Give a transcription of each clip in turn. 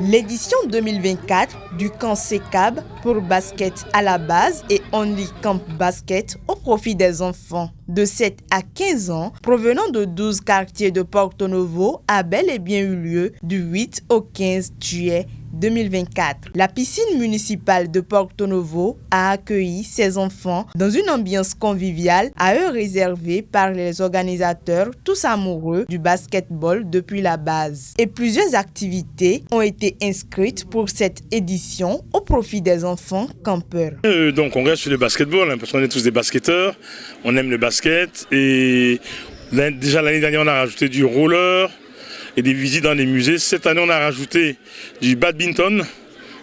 L'édition 2024 du camp CECAB pour basket à la base et Only Camp Basket au profit des enfants de 7 à 15 ans provenant de 12 quartiers de Porto Novo a bel et bien eu lieu du 8 au 15 juillet 2024. La piscine municipale de Porto Novo a accueilli ces enfants dans une ambiance conviviale à eux réservée par les organisateurs tous amoureux du basketball depuis la base. Et plusieurs activités ont été inscrites pour cette édition au profit des enfants campeurs. Donc on reste sur le basketball parce qu'on est tous des basketteurs, on aime le basket et déjà l'année dernière on a rajouté du roller et des visites dans les musées. Cette année, on a rajouté du badminton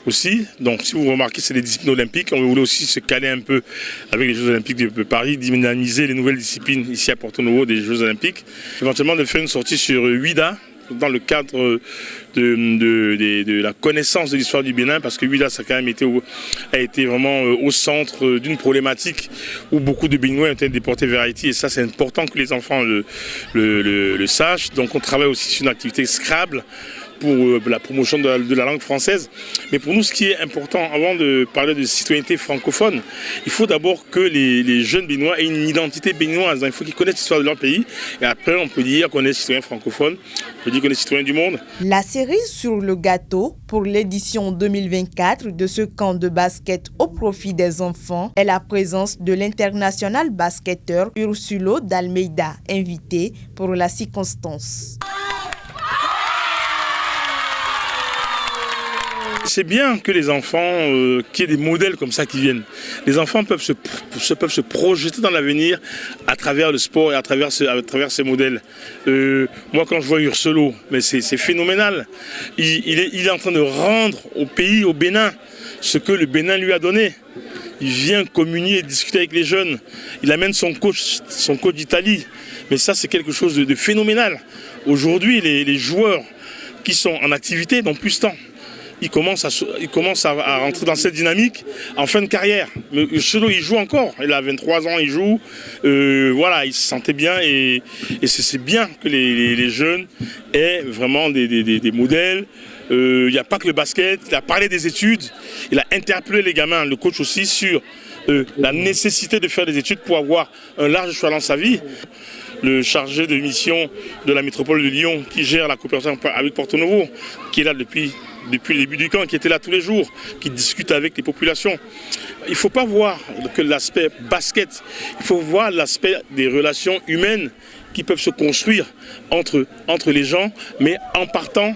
aussi. Donc, si vous remarquez, c'est des disciplines olympiques. On voulait aussi se caler un peu avec les Jeux Olympiques de Paris, dynamiser les nouvelles disciplines ici à Porto Novo des Jeux Olympiques. Éventuellement, de faire une sortie sur Ouida dans le cadre de la connaissance de l'histoire du Bénin, parce que Ouida ça a été vraiment au centre d'une problématique où beaucoup de Béninois ont été déportés vers Haïti, et ça c'est important que les enfants le sachent. Donc on travaille aussi sur une activité Scrabble pour la promotion de la langue française. Mais pour nous, ce qui est important, avant de parler de citoyenneté francophone, il faut d'abord que les jeunes Béninois aient une identité béninoise. Il faut qu'ils connaissent l'histoire de leur pays. Et après, on peut dire qu'on est citoyen francophone, on peut dire qu'on est citoyen du monde. La cerise sur le gâteau pour l'édition 2024 de ce camp de basket au profit des enfants est la présence de l'international basketteur Ursulo d'Almeida, invité pour la circonstance. C'est bien que les enfants, qu'il y ait des modèles comme ça qui viennent. Les enfants peuvent se projeter dans l'avenir à travers le sport et à travers ces modèles. Moi, quand je vois Ursulo, mais c'est phénoménal. Il est en train de rendre au pays, au Bénin, ce que le Bénin lui a donné. Il vient communier et discuter avec les jeunes. Il amène son coach d'Italie. Mais ça, c'est quelque chose de phénoménal. Aujourd'hui, les joueurs qui sont en activité n'ont plus ce temps. Il commence à rentrer dans cette dynamique en fin de carrière. Mais Ursulo, il joue encore. Il a 23 ans, il joue. Voilà, il se sentait bien. Et c'est bien que les jeunes aient vraiment des modèles. Il n'y a pas que le basket. Il a parlé des études. Il a interpellé les gamins, le coach aussi, sur la nécessité de faire des études pour avoir un large choix dans sa vie. Le chargé de mission de la métropole de Lyon, qui gère la coopération avec Porto Novo, qui est là depuis le début du camp, qui était là tous les jours, qui discute avec les populations. Il ne faut pas voir que l'aspect basket, il faut voir l'aspect des relations humaines qui peuvent se construire entre les gens, mais en partant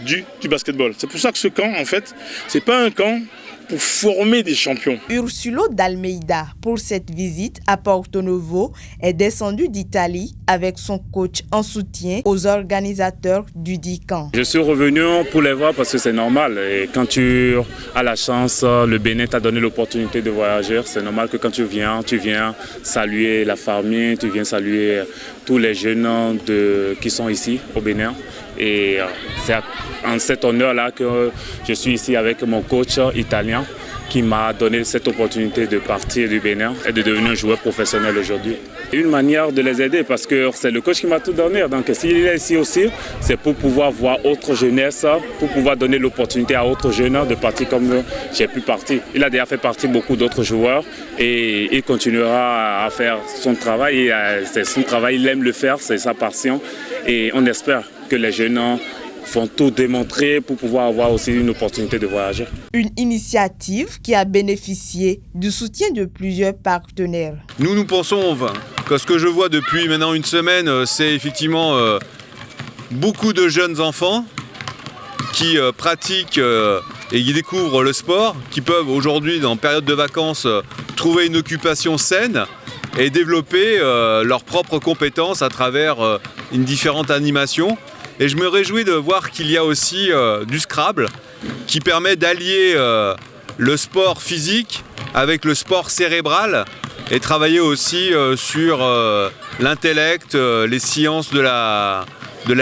du basketball. C'est pour ça que ce camp, en fait, ce n'est pas un camp pour former des champions. Ursulo d'Almeida, pour cette visite à Porto Novo, est descendu d'Italie avec son coach en soutien aux organisateurs du dit camp. Je suis revenu pour les voir parce que c'est normal. Et quand tu as la chance, le Bénin t'a donné l'opportunité de voyager. C'est normal que quand tu viens saluer la famille, tu viens saluer tous les jeunes qui sont ici au Bénin. Et c'est en cet honneur-là que je suis ici avec mon coach italien qui m'a donné cette opportunité de partir du Bénin et de devenir un joueur professionnel aujourd'hui. Une manière de les aider parce que c'est le coach qui m'a tout donné. Donc s'il est ici aussi, c'est pour pouvoir voir autre jeunesse, pour pouvoir donner l'opportunité à autres jeunes de partir comme j'ai pu partir. Il a déjà fait partie beaucoup d'autres joueurs et il continuera à faire son travail. Et c'est son travail, il aime le faire, c'est sa passion. Et on espère que les jeunes vont tout démontrer pour pouvoir avoir aussi une opportunité de voyager. Une initiative qui a bénéficié du soutien de plusieurs partenaires. Nous pensons que ce que je vois depuis maintenant une semaine, c'est effectivement beaucoup de jeunes enfants qui pratiquent et qui découvrent le sport, qui peuvent aujourd'hui, en période de vacances, trouver une occupation saine et développer leurs propres compétences à travers une différente animation. Et je me réjouis de voir qu'il y a aussi du Scrabble qui permet d'allier le sport physique avec le sport cérébral et travailler aussi sur l'intellect, les sciences de la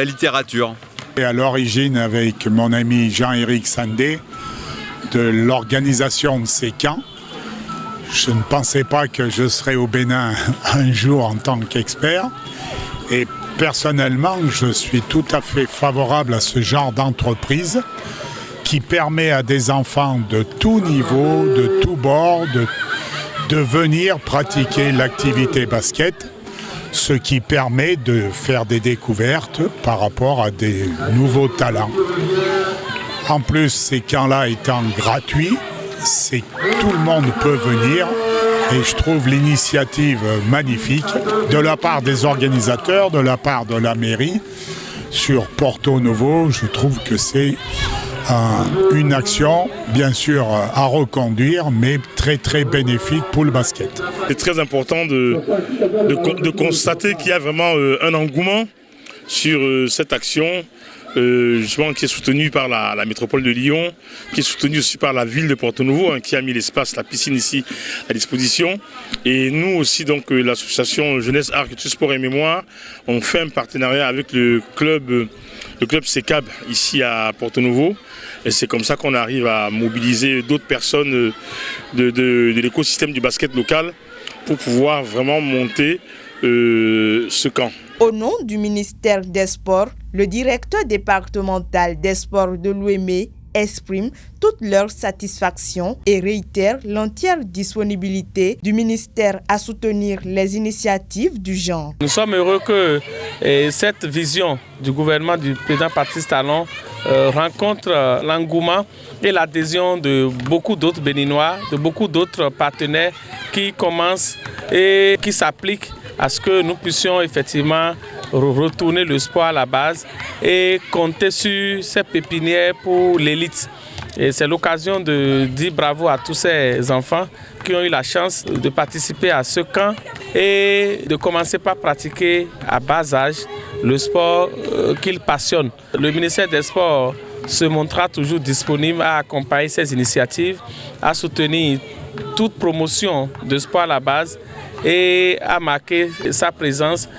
littérature. Et à l'origine, avec mon ami Jean-Éric Sandé, de l'organisation de ces camps, Je ne pensais pas que je serais au Bénin un jour en tant qu'expert. Et personnellement, je suis tout à fait favorable à ce genre d'entreprise qui permet à des enfants de tout niveau, de tout bord, de venir pratiquer l'activité basket, ce qui permet de faire des découvertes par rapport à des nouveaux talents. En plus, ces camps-là étant gratuits, tout le monde peut venir et je trouve l'initiative magnifique de la part des organisateurs, de la part de la mairie. Sur Porto Novo, je trouve que c'est une action, bien sûr, à reconduire, mais très très bénéfique pour le basket. C'est très important de constater qu'il y a vraiment un engouement sur cette action, justement, qui est soutenue par la métropole de Lyon, qui est soutenue aussi par la ville de Porto Novo, qui a mis l'espace, la piscine ici à disposition. Et nous aussi, donc, l'association Jeunesse, Art, Culture, Sport et Mémoire, on fait un partenariat avec le club CECAB ici à Porto Novo. Et c'est comme ça qu'on arrive à mobiliser d'autres personnes de l'écosystème du basket local pour pouvoir vraiment monter ce camp. Au nom du ministère des Sports, le directeur départemental des sports de l'OME exprime toute leur satisfaction et réitère l'entière disponibilité du ministère à soutenir les initiatives du genre. Nous sommes heureux que cette vision du gouvernement du président Patrice Talon rencontre l'engouement et l'adhésion de beaucoup d'autres Béninois, de beaucoup d'autres partenaires qui commencent et qui s'appliquent à ce que nous puissions effectivement retourner le sport à la base et compter sur ces pépinières pour l'élite. Et c'est l'occasion de dire bravo à tous ces enfants qui ont eu la chance de participer à ce camp et de commencer par pratiquer à bas âge le sport qu'ils passionnent. Le ministère des Sports se montrera toujours disponible à accompagner ces initiatives, à soutenir toute promotion de sport à la base et à marquer sa présence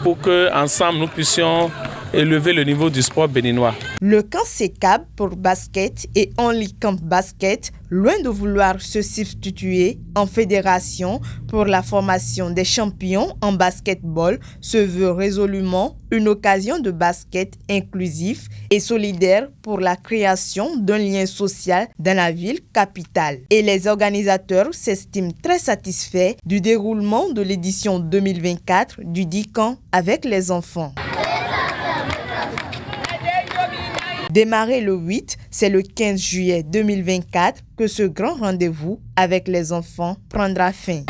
pour qu'ensemble nous puissions élever le niveau du sport béninois. Le camp CECAB pour basket et Only Camp Basket, loin de vouloir se substituer en fédération pour la formation des champions en basketball, se veut résolument une occasion de basket inclusif et solidaire pour la création d'un lien social dans la ville capitale. Et les organisateurs s'estiment très satisfaits du déroulement de l'édition 2024 du dit camp avec les enfants. Démarré le 8, c'est le 15 juillet 2024 que ce grand rendez-vous avec les enfants prendra fin.